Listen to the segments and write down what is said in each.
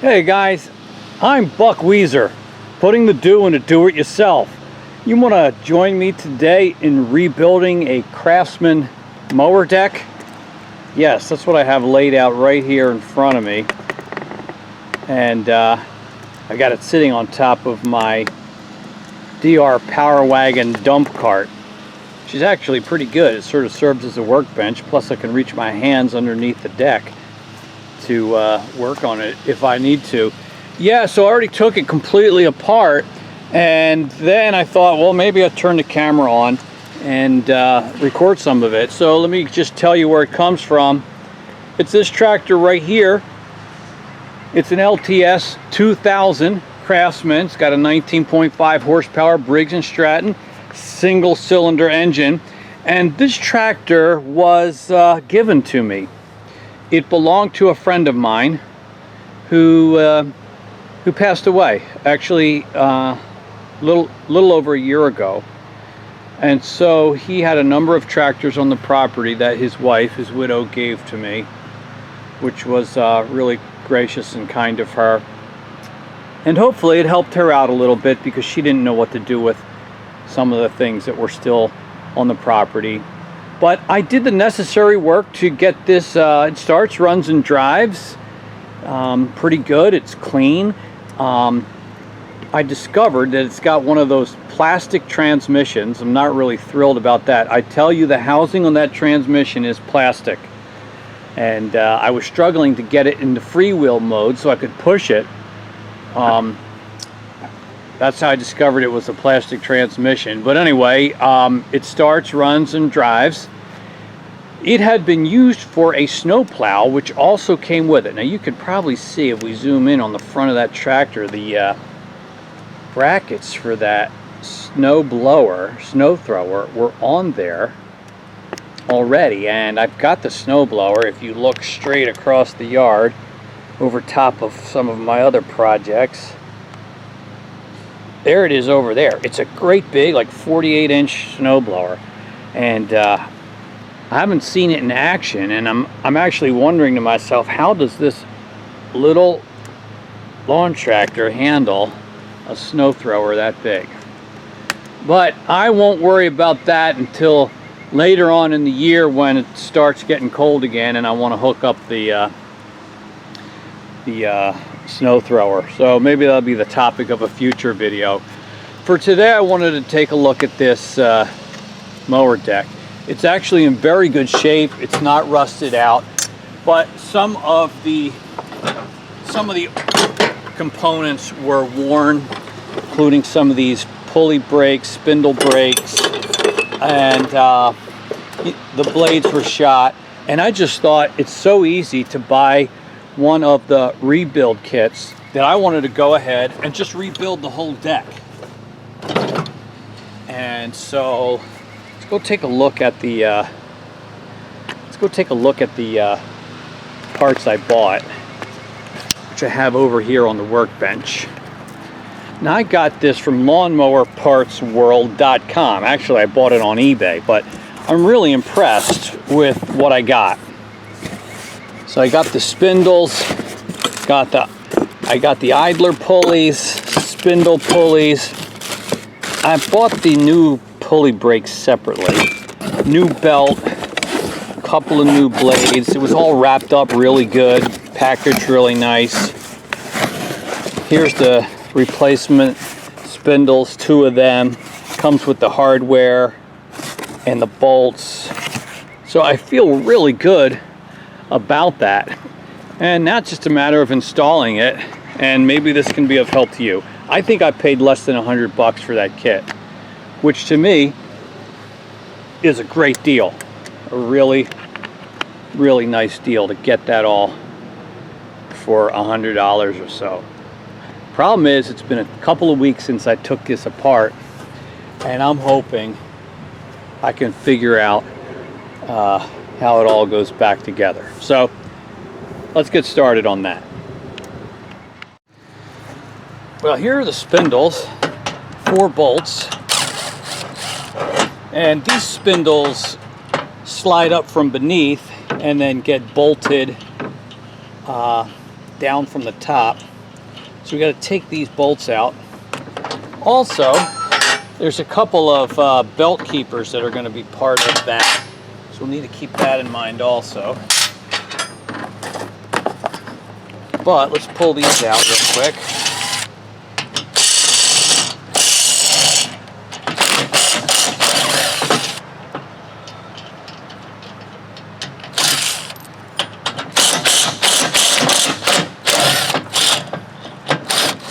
Hey guys, I'm Buck Weezer, putting the do into do-it-yourself. You want to join me today in rebuilding a Craftsman Mower Deck? Yes, that's what I have laid out right here in front of me. And I got it sitting on top of my DR Power Wagon dump cart, which is actually pretty good. It sort of serves as a workbench, plus I can reach my hands underneath the deck to work on it if I need to. Yeah, so I already took it completely apart, and then I thought, well, maybe I'll turn the camera on and record some of it. So let me just tell you where it comes from. It's this tractor right here. It's an LTS2000 Craftsman. It's got a 19.5 horsepower Briggs & Stratton single cylinder engine, and this tractor was given to me. It belonged to a friend of mine who passed away, actually little over a year ago. And so he had a number of tractors on the property that his wife, his widow, gave to me, which was really gracious and kind of her. And hopefully it helped her out a little bit, because she didn't know what to do with some of the things that were still on the property. But I did the necessary work to get this. It starts, runs, and drives pretty good. It's clean. I discovered that it's got one of those plastic transmissions. I'm not really thrilled about that. I tell you, the housing on that transmission is plastic. And I was struggling to get it into freewheel mode so I could push it. That's how I discovered it was a plastic transmission. But anyway, it starts, runs, and drives. It had been used for a snow plow, which also came with it. Now you could probably see, if we zoom in on the front of that tractor, the brackets for that snow thrower were on there already. And I've got the snow blower, if you look straight across the yard over top of some of my other projects. There it is over there. It's a great big, like 48-inch snowblower, and I haven't seen it in action, and I'm actually wondering to myself, how does this little lawn tractor handle a snow thrower that big? But I won't worry about that until later on in the year, when it starts getting cold again and I want to hook up the snow thrower. So maybe that'll be the topic of a future video. For today, I wanted to take a look at this mower deck. It's actually in very good shape. It's not rusted out, but some of the components were worn, including some of these pulley brakes, spindle brakes, and the blades were shot. And I just thought it's so easy to buy one of the rebuild kits that I wanted to go ahead and just rebuild the whole deck. And so let's go take a look at the parts I bought, which I have over here on the workbench. Now, I got this from lawnmowerpartsworld.com. Actually, I bought it on eBay, but I'm really impressed with what I got. So I got the Spindles, I got the idler pulleys, spindle pulleys. I bought the new pulley brakes separately. New belt, a couple of new blades. It was all wrapped up really good, packaged really nice. Here's the replacement spindles, 2 of them. Comes with the hardware and the bolts. So I feel really good about that. And now it's just a matter of installing it, and maybe this can be of help to you. I think I paid less than $100 for that kit, which to me is a great deal. A really, really nice deal to get that all for $100 or so. Problem is, it's been a couple of weeks since I took this apart, and I'm hoping I can figure out how it all goes back together. So let's get started on that. Well, here are the spindles, 4 bolts, and these spindles slide up from beneath and then get bolted down from the top. So we got to take these bolts out. Also, there's a couple of belt keepers that are going to be part of that. So we'll need to keep that in mind also. But let's pull these out real quick.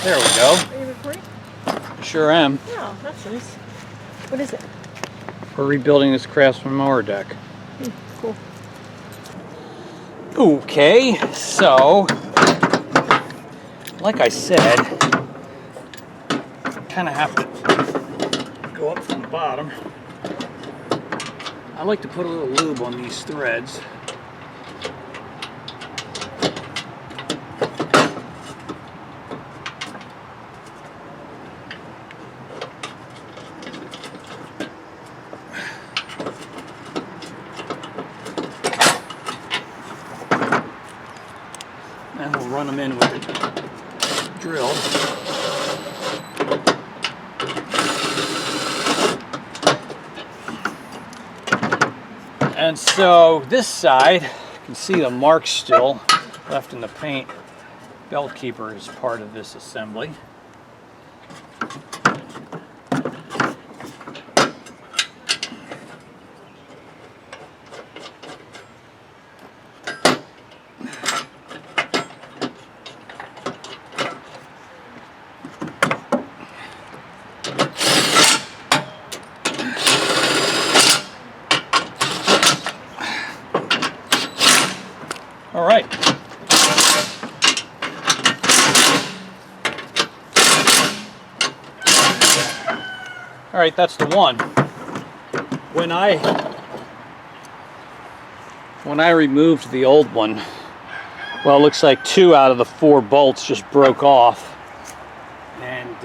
There we go. Are you recording? Sure am. Oh, that's nice. What is it? We're rebuilding this Craftsman Mower Deck. Cool. Okay, so like I said, kind of have to go up from the bottom. I like to put a little lube on these threads. And we'll run them in with the drill. And so this side, you can see the marks still left in the paint. Belt keeper is part of this assembly. All right. All right, that's the one. When I removed the old one, well, it looks like 2 out of the 4 bolts just broke off. And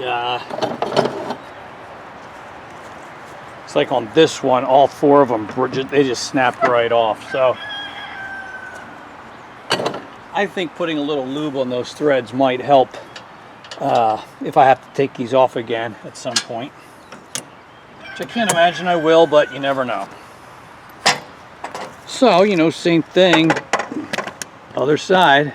it's like on this one, all 4 of them, they just snapped right off. So I think putting a little lube on those threads might help if I have to take these off again at some point. Which I can't imagine I will, but you never know. So, you know, same thing, other side.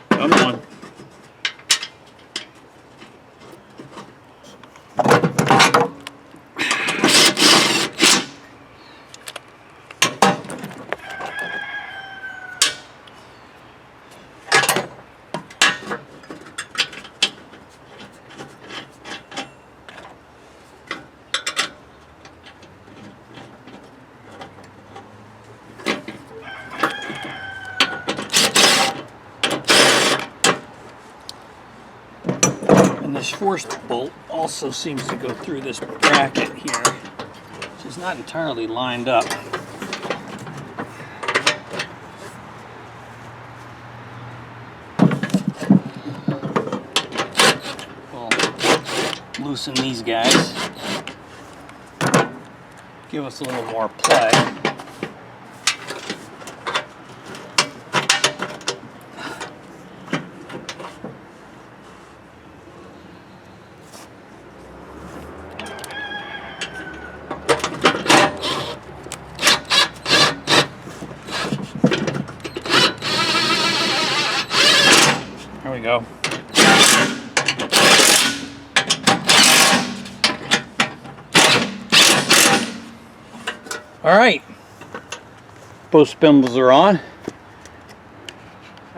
Come on. This forced bolt also seems to go through this bracket here, which is not entirely lined up. We'll loosen these guys, give us a little more play. There we go. All right, both spindles are on.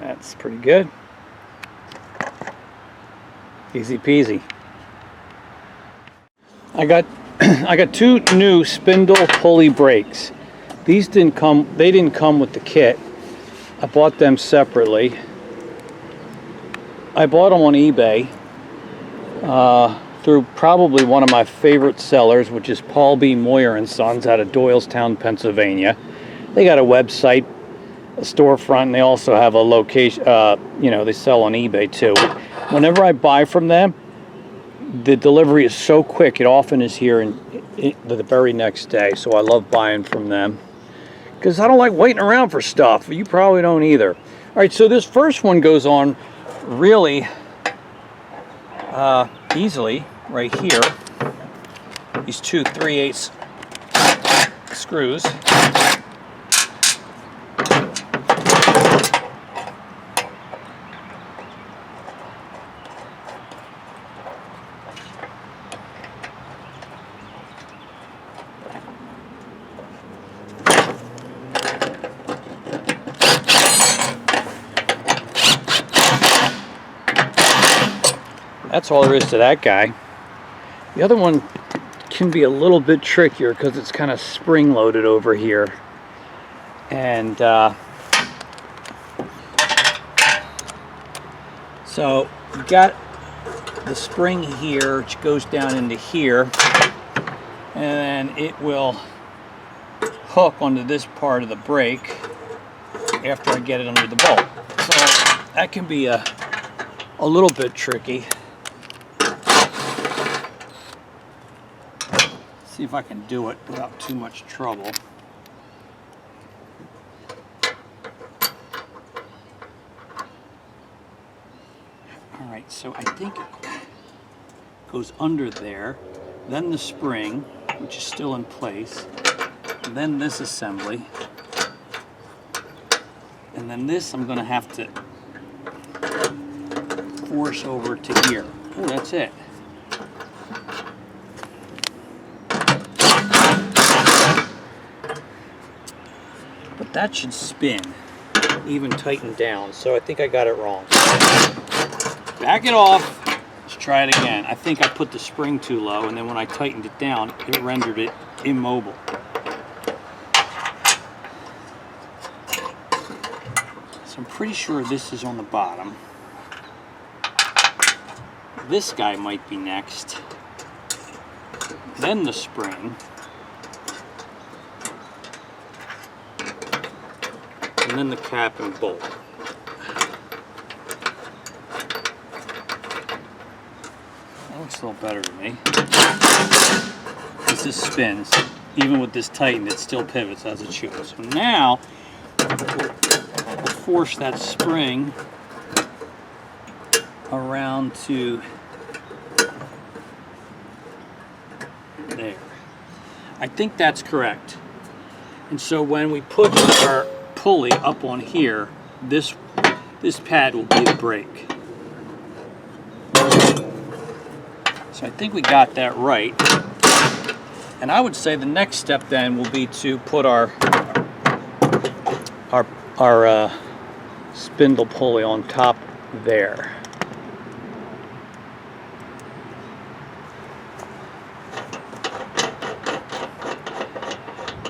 That's pretty good. Easy peasy. I got 2 new Spindle pulley brakes. These didn't come with the kit. I bought them separately. I bought them on eBay through probably one of my favorite sellers, which is Paul B. Moyer and Sons out of Doylestown, Pennsylvania. They got a website, a storefront, and they also have a location, you know, they sell on eBay too. Whenever I buy from them, the delivery is so quick, it often is here the very next day. So I love buying from them because I don't like waiting around for stuff. You probably don't either. All right, so this first one goes on really easily right here. These two 3/8 screws. That's all there is to that guy. The other one can be a little bit trickier because it's kind of spring loaded over here. And so you got the spring here, which goes down into here, and then it will hook onto this part of the brake after I get it under the bolt. So that can be a little bit tricky. See if I can do it without too much trouble. All right, so I think it goes under there, then the spring, which is still in place, and then this assembly, and then this I'm going to have to force over to here. Oh, that's it. That should spin, even tighten down, so I think I got it wrong. Back it off, let's try it again. I think I put the spring too low, and then when I tightened it down, it rendered it immobile. So I'm pretty sure this is on the bottom. This guy might be next. Then the spring. And then the cap and bolt. That looks a little better to me. This spins. Even with this tightened, it still pivots as it should. So now, we'll force that spring around to there. I think that's correct. And so when we put our pulley up on here, this pad will be the brake. So I think we got that right. And I would say the next step then will be to put our spindle pulley on top there.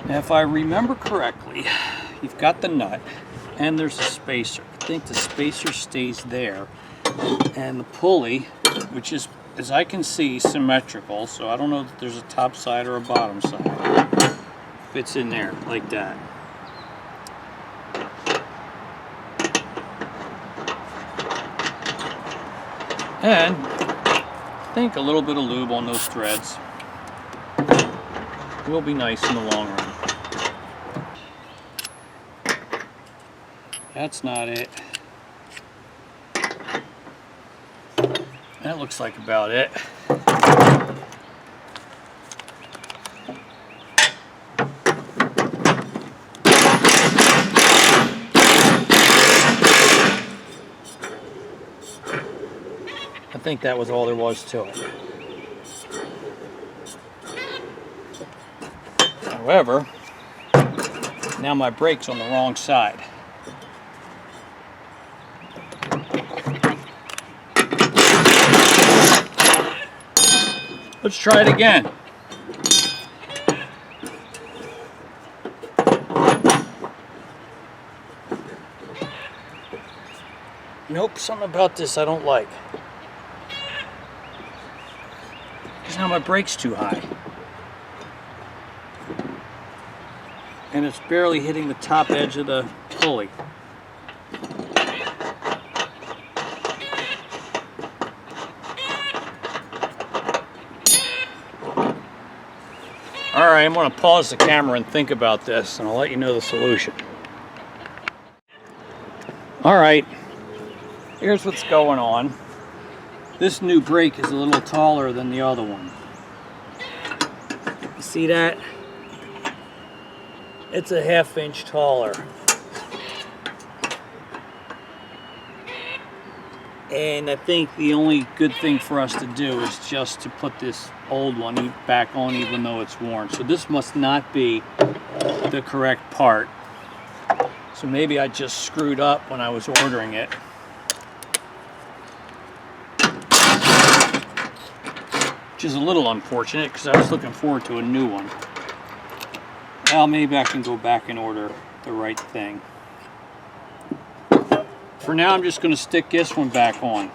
Now, if I remember correctly, you've got the nut and there's a spacer. I think the spacer stays there, and the pulley, which is, as I can see, symmetrical, so I don't know if there's a top side or a bottom side, fits in there like that. And I think a little bit of lube on those threads will be nice in the long run. That's not it. That looks like about it. I think that was all there was to it. However, now my brake's on the wrong side. Let's try it again. Nope, something about this I don't like. Now my brake's too high. And it's barely hitting the top edge of the pulley. Alright, I'm going to pause the camera and think about this, and I'll let you know the solution. Alright, here's what's going on. This new brake is a little taller than the other one. You see that? It's a ½ inch taller. And I think the only good thing for us to do is just to put this old one back on, even though it's worn. So this must not be the correct part. So maybe I just screwed up when I was ordering it. Which is a little unfortunate because I was looking forward to a new one. Well, maybe I can go back and order the right thing. For now, I'm just going to stick this one back on.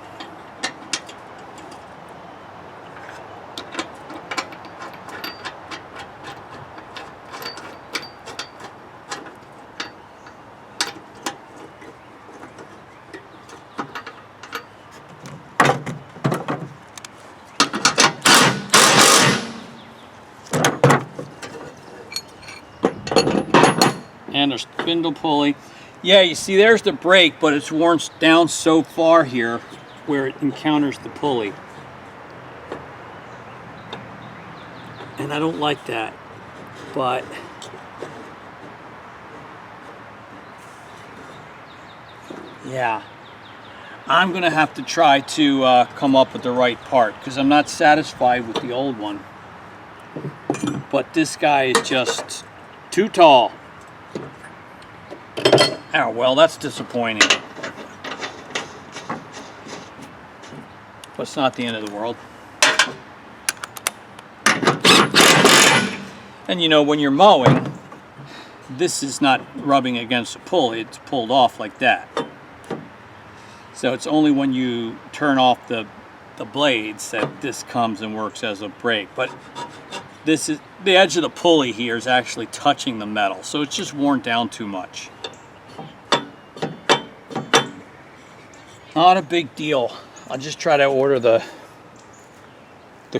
And a spindle pulley. Yeah, you see there's the brake, but it's worn down so far here where it encounters the pulley. And I don't like that, but yeah, I'm gonna have to try to come up with the right part because I'm not satisfied with the old one. But this guy is just too tall. Oh, well, that's disappointing. But it's not the end of the world. And you know, when you're mowing, this is not rubbing against a pulley, it's pulled off like that. So it's only when you turn off the blades that this comes and works as a brake. But this is the edge of the pulley here is actually touching the metal, so it's just worn down too much. Not a big deal. I'll just try to order the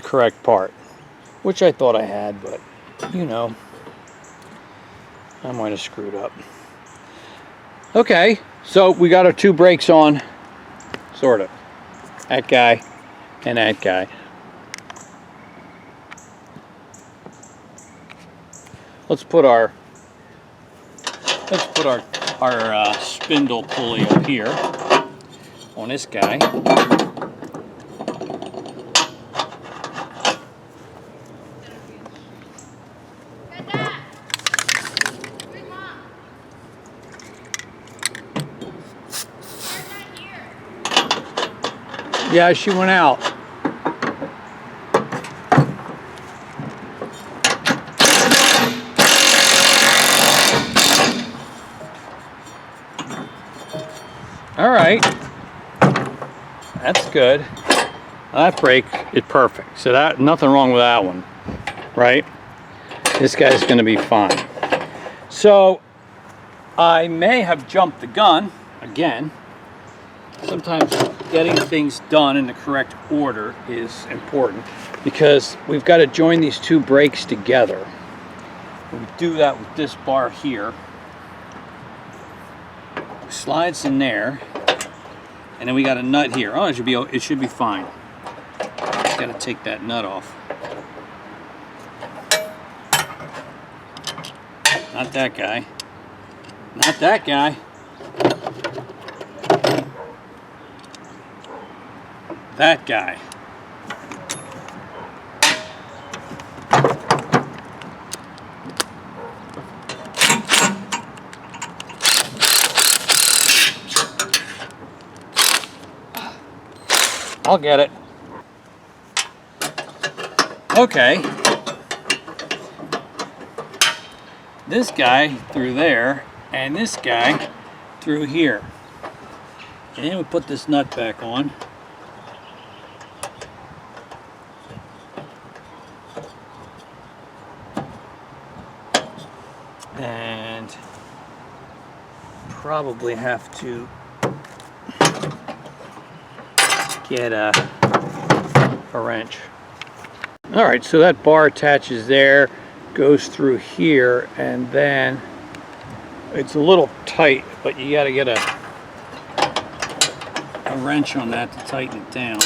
correct part, which I thought I had, but you know, I might have screwed up. Okay, so we got our two brakes on, sort of. That guy and that guy. Let's put our spindle pulley up here on this guy. Yeah, she went out. All right. That's good. That brake is perfect. So that nothing wrong with that one, right? This guy's going to be fine. So I may have jumped the gun again. Sometimes getting things done in the correct order is important because we've got to join these two brakes together. We do that with this bar here. Slides in there. And then we got a nut here. Oh, it should be fine. Just got to take that nut off. Not that guy. Not that guy. That guy. I'll get it. Okay. This guy through there, and this guy through here. And then we put this nut back on. and probably have to get a wrench. All right, so that bar attaches there, goes through here, and then it's a little tight, but you got to get a wrench on that to tighten it down.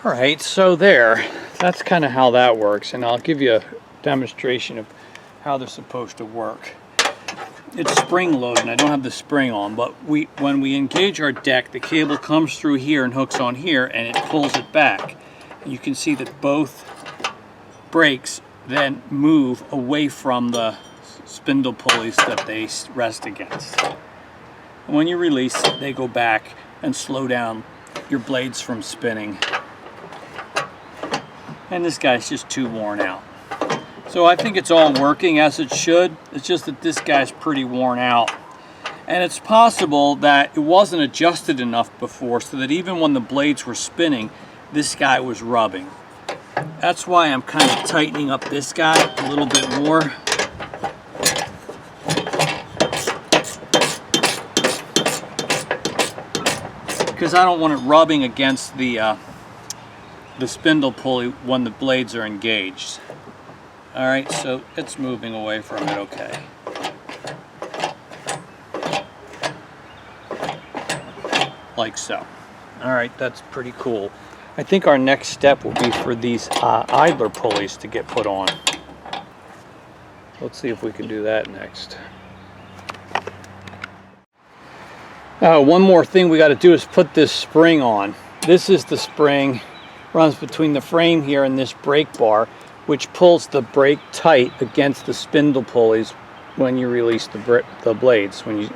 Alright, so that's kind of how that works, and I'll give you a demonstration of how they're supposed to work. It's spring loaded, and I don't have the spring on, but when we engage our deck, the cable comes through here and hooks on here, and it pulls it back. You can see that both brakes then move away from the spindle pulleys that they rest against. And when you release, they go back and slow down your blades from spinning. And this guy's just too worn out. So I think it's all working as it should. It's just that this guy's pretty worn out. And it's possible that it wasn't adjusted enough before, so that even when the blades were spinning, this guy was rubbing. That's why I'm kind of tightening up this guy a little bit more. Because I don't want it rubbing against the spindle pulley when the blades are engaged. Alright, so it's moving away from it okay. Like so. Alright, that's pretty cool. I think our next step will be for these idler pulleys to get put on. Let's see if we can do that next. One more thing we got to do is put this spring on. This is the spring, runs between the frame here and this brake bar, which pulls the brake tight against the spindle pulleys when you release the blades, when you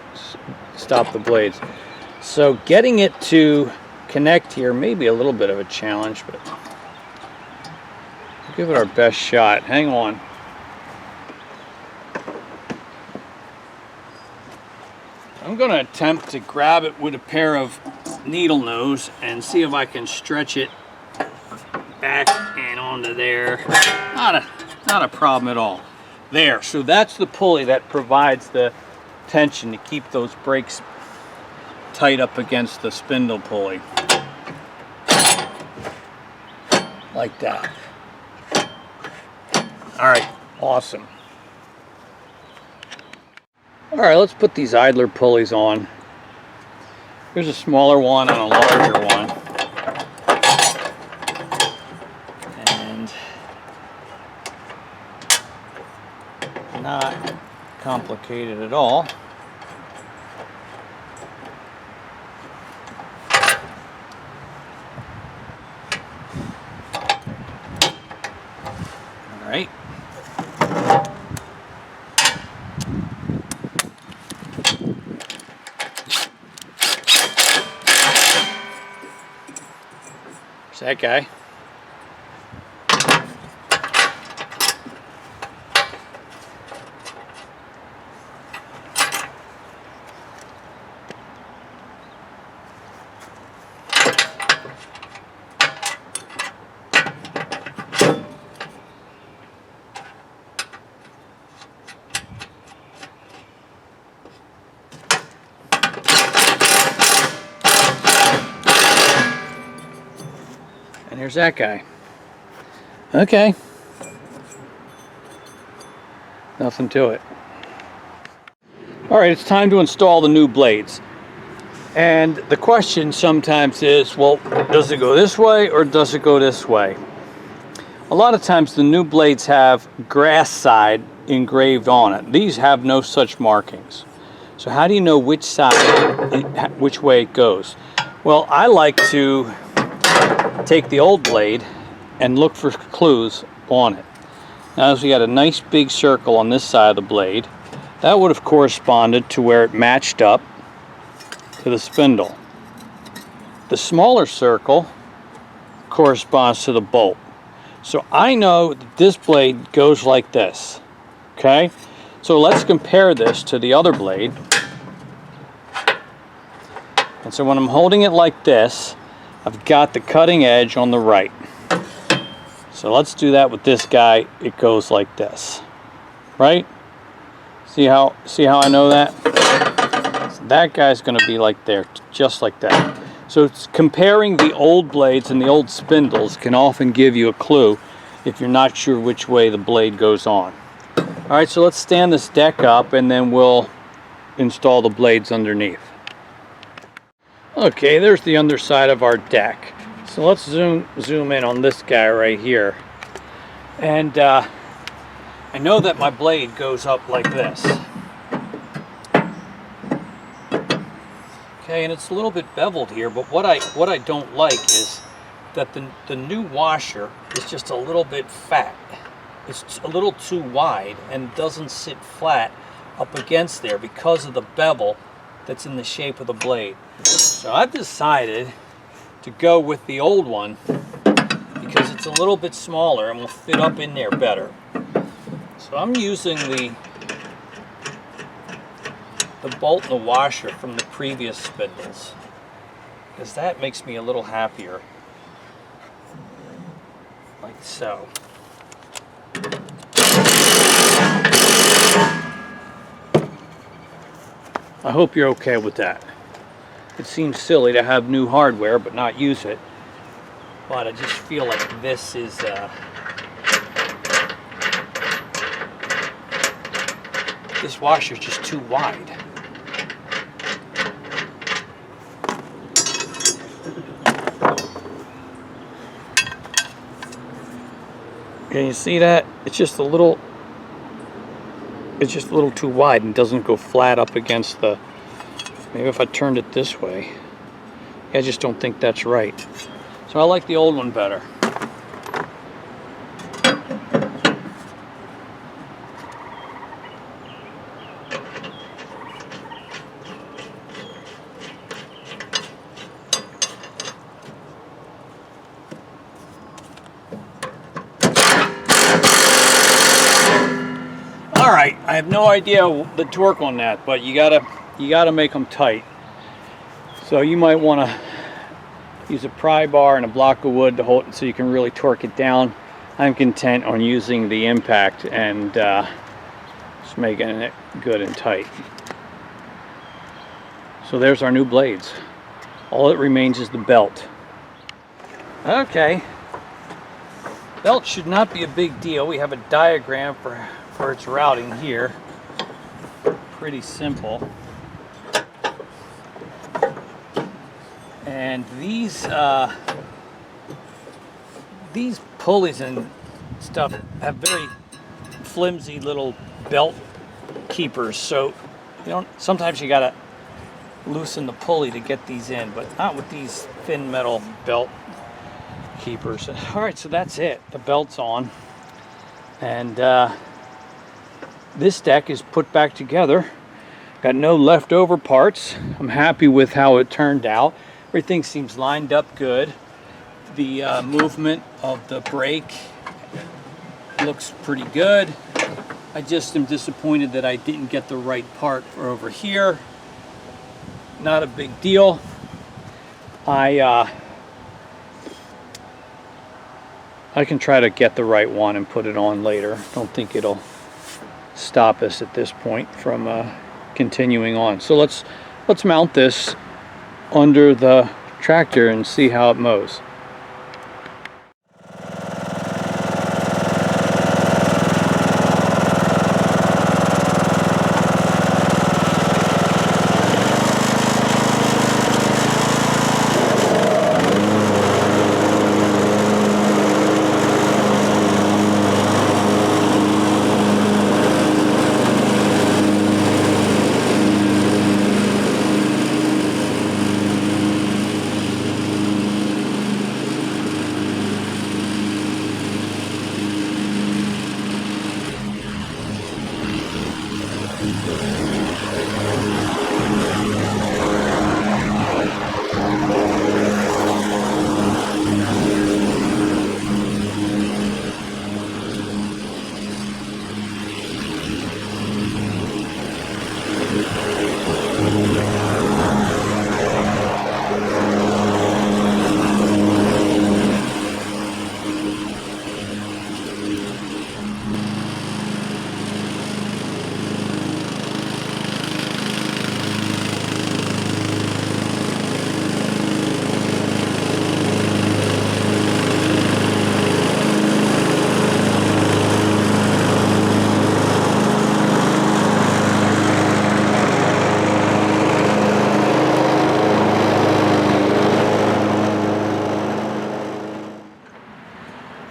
stop the blades. So getting it to connect here may be a little bit of a challenge, but we'll give it our best shot. Hang on. I'm going to attempt to grab it with a pair of needle nose and see if I can stretch it back and onto there. Not a problem at all. There, so that's the pulley that provides the tension to keep those brakes tight up against the spindle pulley. Like that. Alright, awesome. Alright, let's put these idler pulleys on. There's a smaller one and a larger one. And not complicated at all. Alright. There's that guy. And there's that guy. Okay. Nothing to it. All right, it's time to install the new blades. And the question sometimes is, well, does it go this way or does it go this way? A lot of times the new blades have grass side engraved on it. These have no such markings. So how do you know which side, which way it goes? Well, I like to take the old blade and look for clues on it. Now, as we got a nice big circle on this side of the blade, that would have corresponded to where it matched up to the spindle. The smaller circle corresponds to the bolt. So I know that this blade goes like this, okay? So let's compare this to the other blade. And so when I'm holding it like this, I've got the cutting edge on the right. So let's do that with this guy. It goes like this, right? See how I know that? So that guy's going to be like there, just like that. So it's comparing the old blades and the old spindles can often give you a clue if you're not sure which way the blade goes on. All right, so let's stand this deck up and then we'll install the blades underneath. Okay, there's the underside of our deck. So let's zoom in on this guy right here. And I know that my blade goes up like this. Okay, and it's a little bit beveled here, but what I don't like is that the new washer is just a little bit fat. It's a little too wide and doesn't sit flat up against there because of the bevel that's in the shape of the blade. So I've decided to go with the old one because it's a little bit smaller and will fit up in there better. So I'm using the bolt and the washer from the previous spindles because that makes me a little happier. Like so. I hope you're okay with that. It seems silly to have new hardware but not use it, but I just feel like this is this washer's just too wide. Can you see that? It's just a little too wide and doesn't go flat up against the. Maybe if I turned it this way. I just don't think that's right. So I like the old one better. All right, I have no idea the torque on that, but you gotta make them tight. So you might want to use a pry bar and a block of wood to hold it so you can really torque it down. I'm content on using the impact and just making it good and tight. So there's our new blades. All that remains is the belt. Okay, belt should not be a big deal. We have a diagram for its routing here. Pretty simple. And these pulleys and stuff have very flimsy little belt keepers, so sometimes you gotta loosen the pulley to get these in, but not with these thin metal belt keepers. All right, so that's it. The belt's on, and this deck is put back together. Got no leftover parts. I'm happy with how it turned out. Everything seems lined up good. The movement of the brake looks pretty good. I just am disappointed that I didn't get the right part for over here. Not a big deal. I can try to get the right one and put it on later. Don't think it'll stop us at this point from continuing on. So let's mount this under the tractor and see how it mows.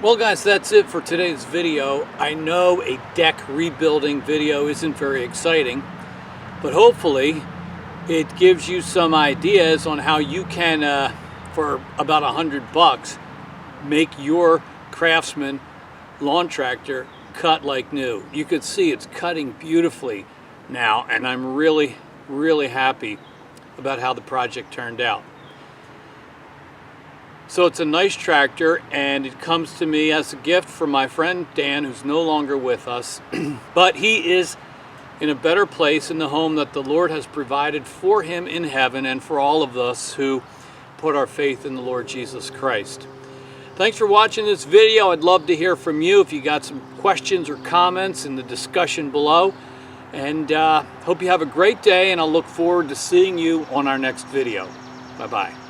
Well guys, that's it for today's video. I know a deck rebuilding video isn't very exciting, but hopefully it gives you some ideas on how you can, for about $100, make your Craftsman lawn tractor cut like new. You could see it's cutting beautifully now, and I'm really, really happy about how the project turned out. So it's a nice tractor, and it comes to me as a gift from my friend Dan, who's no longer with us. But he is in a better place in the home that the Lord has provided for him in heaven, and for all of us who put our faith in the Lord Jesus Christ. Thanks for watching this video. I'd love to hear from you if you got some questions or comments in the discussion below. And hope you have a great day, and I'll look forward to seeing you on our next video. Bye-bye.